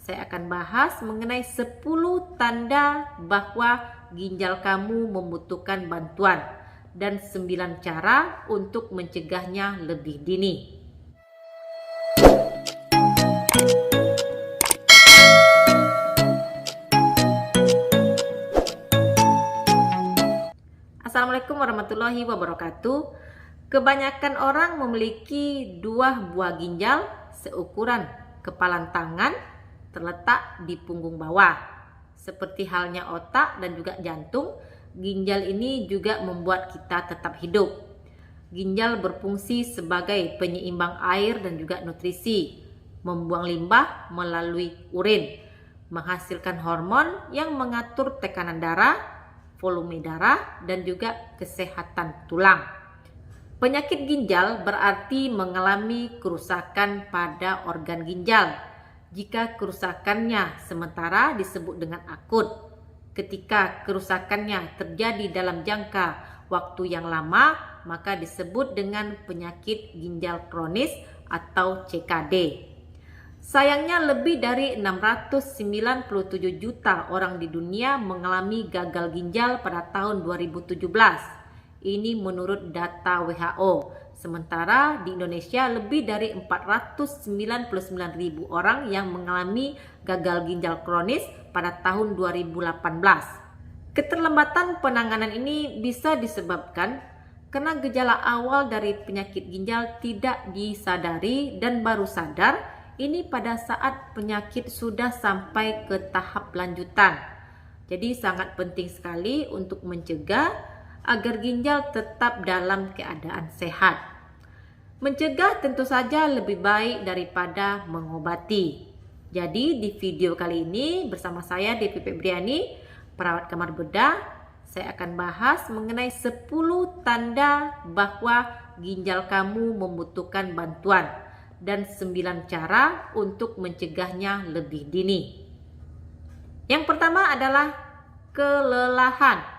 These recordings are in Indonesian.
saya akan bahas mengenai 10 tanda bahwa ginjal kamu membutuhkan bantuan dan 9 cara untuk mencegahnya lebih dini. Assalamualaikum warahmatullahi wabarakatuh. Kebanyakan orang memiliki 2 buah ginjal seukuran kepalan tangan terletak di punggung bawah. Seperti halnya otak dan juga jantung, ginjal ini juga membuat kita tetap hidup. Ginjal berfungsi sebagai penyeimbang air dan juga nutrisi, membuang limbah melalui urin, menghasilkan hormon yang mengatur tekanan darah, volume darah, dan juga kesehatan tulang. Penyakit ginjal berarti mengalami kerusakan pada organ ginjal. Jika kerusakannya sementara disebut dengan akut. Ketika kerusakannya terjadi dalam jangka waktu yang lama, maka disebut dengan penyakit ginjal kronis atau CKD. Sayangnya lebih dari 697 juta orang di dunia mengalami gagal ginjal pada tahun 2017. Ini menurut data WHO. Sementara di Indonesia lebih dari 499 ribu orang yang mengalami gagal ginjal kronis pada tahun 2018. Keterlambatan penanganan ini bisa disebabkan karena gejala awal dari penyakit ginjal tidak disadari dan baru sadar ini pada saat penyakit sudah sampai ke tahap lanjutan. Jadi sangat penting sekali untuk mencegah agar ginjal tetap dalam keadaan sehat. Mencegah tentu saja lebih baik daripada mengobati. Jadi di video kali ini bersama saya Devi Febriani, perawat kamar bedah, saya akan bahas mengenai 10 tanda bahwa ginjal kamu membutuhkan bantuan dan 9 cara untuk mencegahnya lebih dini. Yang pertama adalah kelelahan.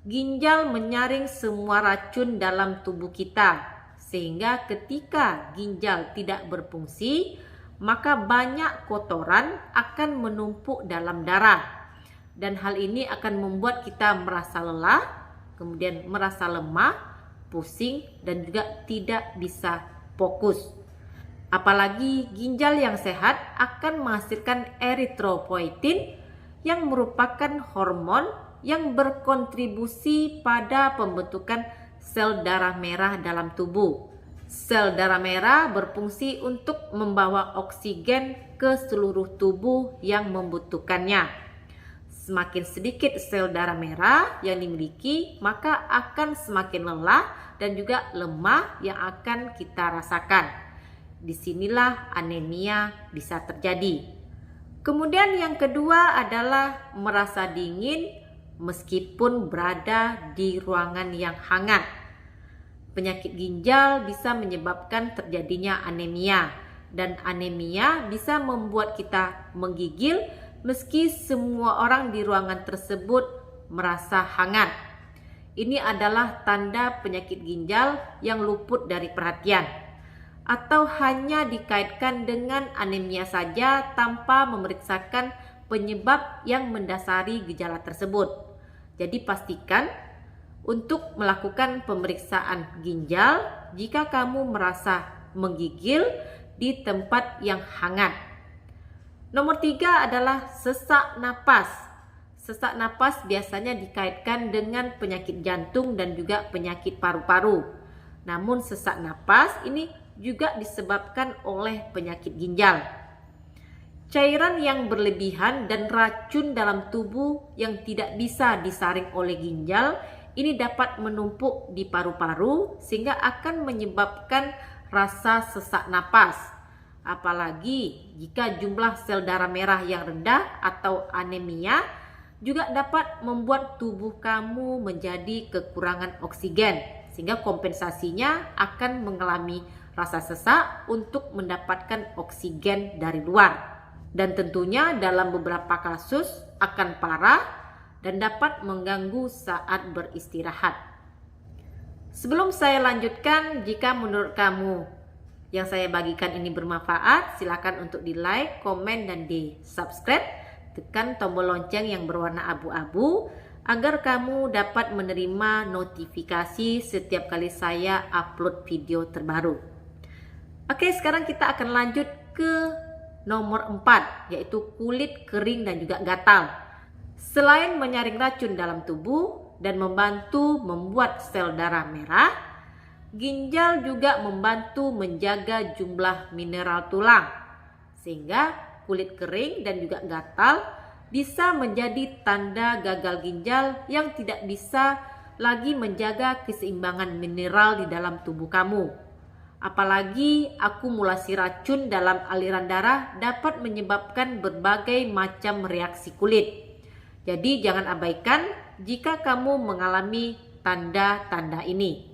Ginjal menyaring semua racun dalam tubuh kita, sehingga ketika ginjal tidak berfungsi, maka banyak kotoran akan menumpuk dalam darah. Dan hal ini akan membuat kita merasa lelah, kemudian merasa lemah, pusing, dan juga tidak bisa fokus. Apalagi ginjal yang sehat akan menghasilkan eritropoietin yang merupakan hormon yang berkontribusi pada pembentukan sel darah merah dalam tubuh. Sel darah merah berfungsi untuk membawa oksigen ke seluruh tubuh yang membutuhkannya. Semakin sedikit sel darah merah yang dimiliki, maka akan semakin lelah dan juga lemah yang akan kita rasakan. Disinilah anemia bisa terjadi. Kemudian yang kedua adalah merasa dingin meskipun berada di ruangan yang hangat. Penyakit ginjal bisa menyebabkan terjadinya anemia, dan anemia bisa membuat kita menggigil meski semua orang di ruangan tersebut merasa hangat. Ini adalah tanda penyakit ginjal yang luput dari perhatian, atau hanya dikaitkan dengan anemia saja tanpa memeriksakan penyebab yang mendasari gejala tersebut. Jadi pastikan untuk melakukan pemeriksaan ginjal jika kamu merasa menggigil di tempat yang hangat. Nomor 3 adalah sesak napas. Sesak napas biasanya dikaitkan dengan penyakit jantung dan juga penyakit paru-paru. Namun sesak napas ini juga disebabkan oleh penyakit ginjal. Cairan yang berlebihan dan racun dalam tubuh yang tidak bisa disaring oleh ginjal ini dapat menumpuk di paru-paru sehingga akan menyebabkan rasa sesak napas. Apalagi jika jumlah sel darah merah yang rendah atau anemia juga dapat membuat tubuh kamu menjadi kekurangan oksigen sehingga kompensasinya akan mengalami rasa sesak untuk mendapatkan oksigen dari luar. Dan tentunya dalam beberapa kasus akan parah dan dapat mengganggu saat beristirahat. Sebelum saya lanjutkan, jika menurut kamu Yang saya bagikan ini bermanfaat, silakan untuk di like, komen, dan di subscribe. Tekan tombol lonceng yang berwarna abu-abu agar kamu dapat menerima notifikasi setiap kali saya upload video terbaru. Oke, sekarang kita akan lanjut ke nomor 4, yaitu kulit kering dan juga gatal. Selain menyaring racun dalam tubuh dan membantu membuat sel darah merah, ginjal juga membantu menjaga jumlah mineral tulang, sehingga kulit kering dan juga gatal bisa menjadi tanda gagal ginjal yang tidak bisa lagi menjaga keseimbangan mineral di dalam tubuh kamu. Apalagi akumulasi racun dalam aliran darah dapat menyebabkan berbagai macam reaksi kulit. Jadi jangan abaikan jika kamu mengalami tanda-tanda ini.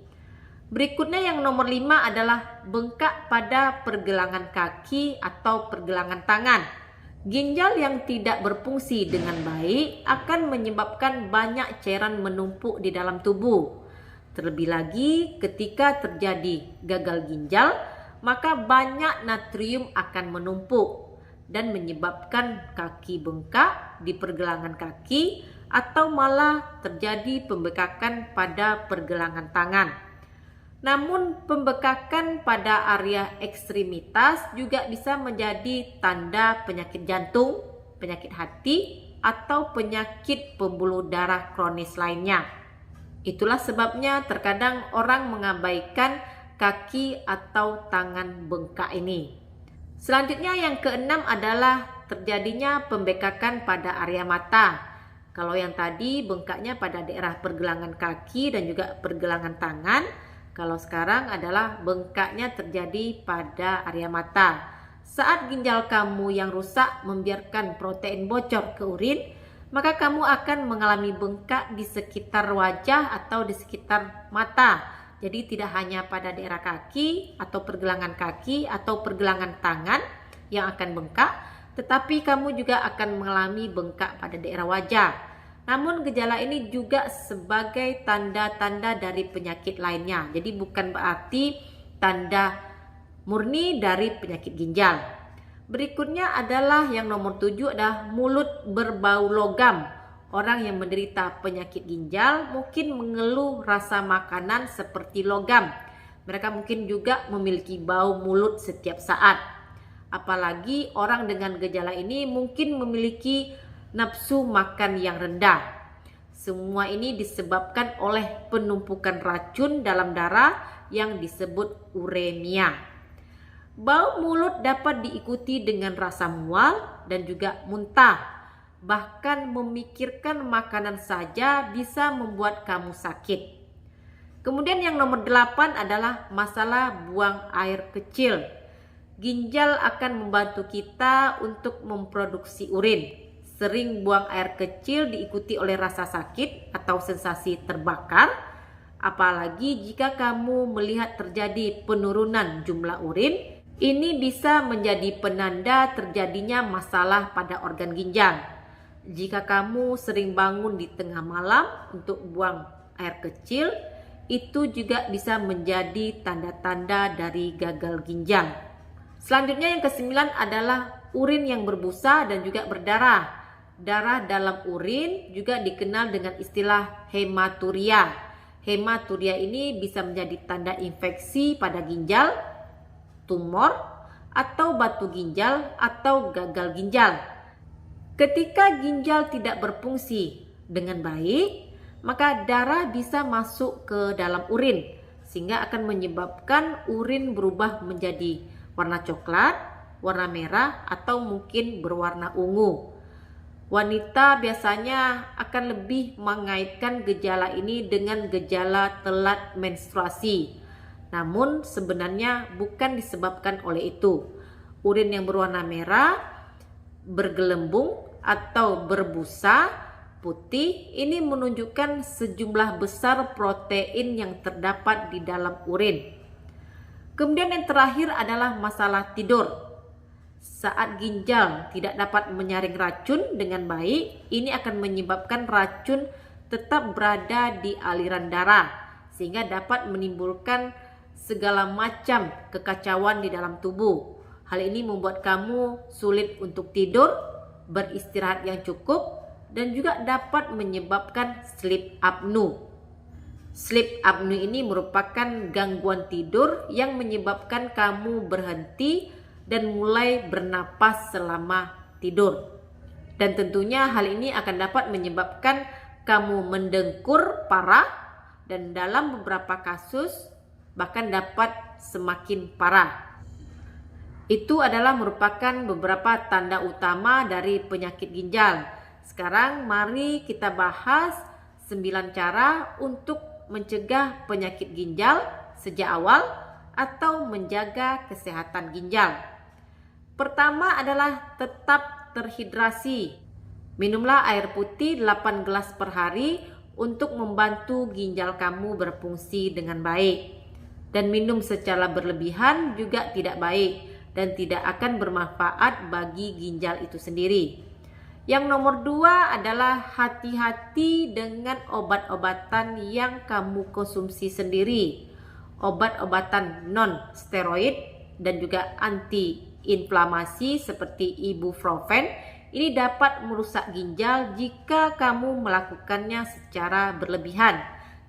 Berikutnya yang nomor 5 adalah bengkak pada pergelangan kaki atau pergelangan tangan. Ginjal yang tidak berfungsi dengan baik akan menyebabkan banyak cairan menumpuk di dalam tubuh. Terlebih lagi ketika terjadi gagal ginjal, maka banyak natrium akan menumpuk dan menyebabkan kaki bengkak di pergelangan kaki atau malah terjadi pembekakan pada pergelangan tangan. Namun pembekakan pada area ekstremitas juga bisa menjadi tanda penyakit jantung, penyakit hati, atau penyakit pembuluh darah kronis lainnya. Itulah sebabnya terkadang orang mengabaikan kaki atau tangan bengkak ini. Selanjutnya yang keenam adalah terjadinya pembekakan pada area mata. Kalau yang tadi bengkaknya pada daerah pergelangan kaki dan juga pergelangan tangan, kalau sekarang adalah bengkaknya terjadi pada area mata. Saat ginjal kamu yang rusak membiarkan protein bocor ke urin, maka kamu akan mengalami bengkak di sekitar wajah atau di sekitar mata. Jadi tidak hanya pada daerah kaki atau pergelangan kaki atau pergelangan tangan yang akan bengkak, tetapi kamu juga akan mengalami bengkak pada daerah wajah. Namun gejala ini juga sebagai tanda-tanda dari penyakit lainnya. Jadi bukan berarti tanda murni dari penyakit ginjal. Berikutnya adalah yang nomor 7 adalah mulut berbau logam. Orang yang menderita penyakit ginjal mungkin mengeluh rasa makanan seperti logam. Mereka mungkin juga memiliki bau mulut setiap saat. Apalagi orang dengan gejala ini mungkin memiliki nafsu makan yang rendah. Semua ini disebabkan oleh penumpukan racun dalam darah yang disebut uremia. Bau mulut dapat diikuti dengan rasa mual dan juga muntah. Bahkan memikirkan makanan saja bisa membuat kamu sakit. Kemudian yang nomor 8 adalah masalah buang air kecil. Ginjal akan membantu kita untuk memproduksi urin. Sering buang air kecil diikuti oleh rasa sakit atau sensasi terbakar. Apalagi jika kamu melihat terjadi penurunan jumlah urin, ini bisa menjadi penanda terjadinya masalah pada organ ginjal. Jika kamu sering bangun di tengah malam untuk buang air kecil, itu juga bisa menjadi tanda-tanda dari gagal ginjal. Selanjutnya yang ke-9 adalah urin yang berbusa dan juga berdarah. Darah dalam urin juga dikenal dengan istilah hematuria. Hematuria ini bisa menjadi tanda infeksi pada ginjal, tumor, atau batu ginjal atau gagal ginjal. Ketika ginjal tidak berfungsi dengan baik, maka darah bisa masuk ke dalam urin sehingga akan menyebabkan urin berubah menjadi warna coklat, warna merah, atau mungkin berwarna ungu. Wanita biasanya akan lebih mengaitkan gejala ini dengan gejala telat menstruasi. Namun sebenarnya bukan disebabkan oleh itu. Urin yang berwarna merah, bergelembung atau berbusa putih ini menunjukkan sejumlah besar protein yang terdapat di dalam urin. Kemudian yang terakhir adalah masalah tidur. Saat ginjal tidak dapat menyaring racun dengan baik, ini akan menyebabkan racun tetap berada di aliran darah sehingga dapat menimbulkan segala macam kekacauan di dalam tubuh. Hal ini membuat kamu sulit untuk tidur, beristirahat yang cukup, dan juga dapat menyebabkan sleep apnea. Sleep apnea ini merupakan gangguan tidur yang menyebabkan kamu berhenti dan mulai bernapas selama tidur. Dan tentunya hal ini akan dapat menyebabkan kamu mendengkur parah dan dalam beberapa kasus bahkan dapat semakin parah. Itu adalah merupakan beberapa tanda utama dari penyakit ginjal. Sekarang mari kita bahas 9 cara untuk mencegah penyakit ginjal sejak awal atau menjaga kesehatan ginjal. Pertama adalah tetap terhidrasi. Minumlah air putih 8 gelas per hari untuk membantu ginjal kamu berfungsi dengan baik. Dan minum secara berlebihan juga tidak baik dan tidak akan bermanfaat bagi ginjal itu sendiri. Yang nomor 2 adalah hati-hati dengan obat-obatan yang kamu konsumsi sendiri. Obat-obatan non-steroid dan juga anti-inflamasi seperti ibuprofen ini dapat merusak ginjal jika kamu melakukannya secara berlebihan.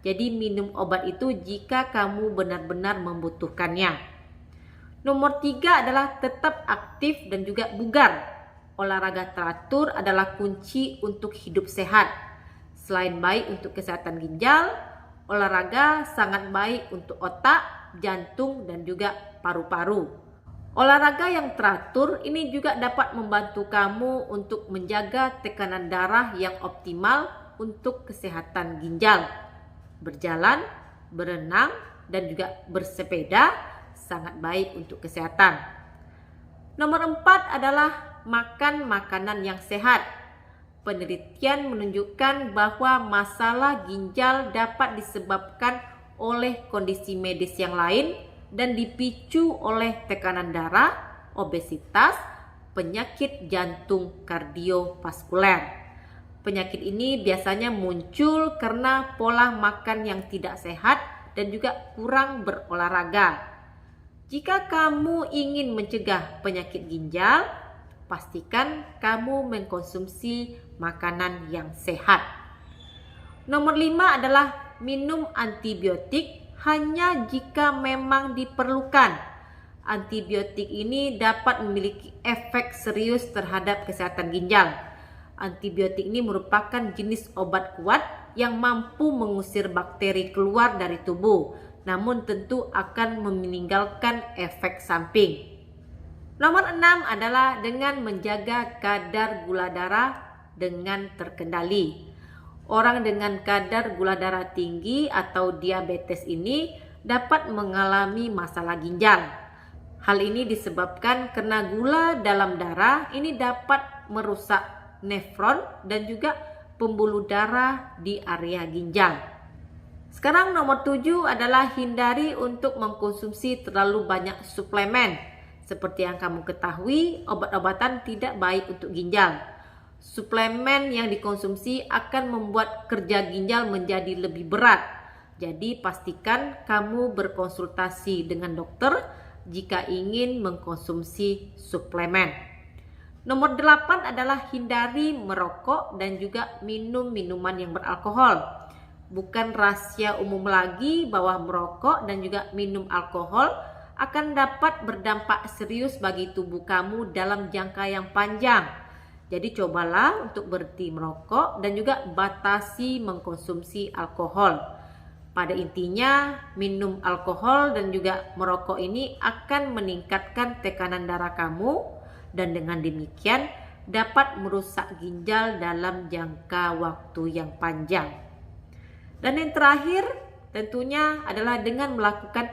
Jadi minum obat itu jika kamu benar-benar membutuhkannya. Nomor 3 adalah tetap aktif dan juga bugar. Olahraga teratur adalah kunci untuk hidup sehat. Selain baik untuk kesehatan ginjal, olahraga sangat baik untuk otak, jantung, dan juga paru-paru. Olahraga yang teratur ini juga dapat membantu kamu untuk menjaga tekanan darah yang optimal untuk kesehatan ginjal. Berjalan, berenang, dan juga bersepeda sangat baik untuk kesehatan. Nomor 4 adalah makan makanan yang sehat. Penelitian menunjukkan bahwa masalah ginjal dapat disebabkan oleh kondisi medis yang lain dan dipicu oleh tekanan darah, obesitas, penyakit jantung kardiovaskuler. Penyakit ini biasanya muncul karena pola makan yang tidak sehat dan juga kurang berolahraga. Jika kamu ingin mencegah penyakit ginjal, pastikan kamu mengkonsumsi makanan yang sehat. Nomor 5 adalah minum antibiotik hanya jika memang diperlukan. Antibiotik ini dapat memiliki efek serius terhadap kesehatan ginjal. Antibiotik ini merupakan jenis obat kuat yang mampu mengusir bakteri keluar dari tubuh, namun tentu akan meninggalkan efek samping. Nomor 6 adalah dengan menjaga kadar gula darah dengan terkendali. Orang dengan kadar gula darah tinggi atau diabetes ini dapat mengalami masalah ginjal. Hal ini disebabkan karena gula dalam darah ini dapat merusak nefron dan juga pembuluh darah di area ginjal. Sekarang nomor 7 adalah hindari untuk mengkonsumsi terlalu banyak suplemen. Seperti yang kamu ketahui, obat-obatan tidak baik untuk ginjal. Suplemen yang dikonsumsi akan membuat kerja ginjal menjadi lebih berat. Jadi pastikan kamu berkonsultasi dengan dokter jika ingin mengkonsumsi suplemen. Nomor 8 adalah hindari merokok dan juga minum minuman yang beralkohol. Bukan rahasia umum lagi bahwa merokok dan juga minum alkohol akan dapat berdampak serius bagi tubuh kamu dalam jangka yang panjang. Jadi cobalah untuk berhenti merokok dan juga batasi mengkonsumsi alkohol. Pada intinya, minum alkohol dan juga merokok ini akan meningkatkan tekanan darah kamu dan dengan demikian dapat merusak ginjal dalam jangka waktu yang panjang. Dan yang terakhir tentunya adalah dengan melakukan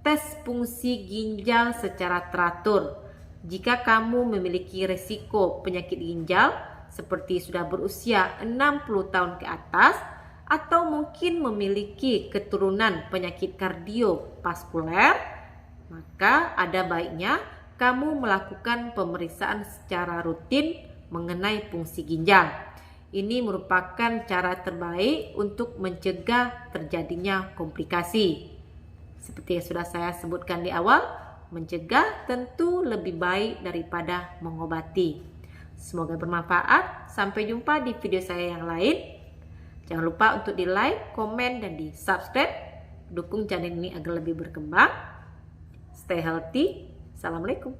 tes fungsi ginjal secara teratur. Jika kamu memiliki risiko penyakit ginjal seperti sudah berusia 60 tahun ke atas atau mungkin memiliki keturunan penyakit kardiovaskuler, maka ada baiknya kamu melakukan pemeriksaan secara rutin mengenai fungsi ginjal. Ini merupakan cara terbaik untuk mencegah terjadinya komplikasi. Seperti yang sudah saya sebutkan di awal, mencegah tentu lebih baik daripada mengobati. Semoga bermanfaat. Sampai jumpa di video saya yang lain. Jangan lupa untuk di like, komen, dan di subscribe. Dukung channel ini agar lebih berkembang. Stay healthy. Assalamualaikum.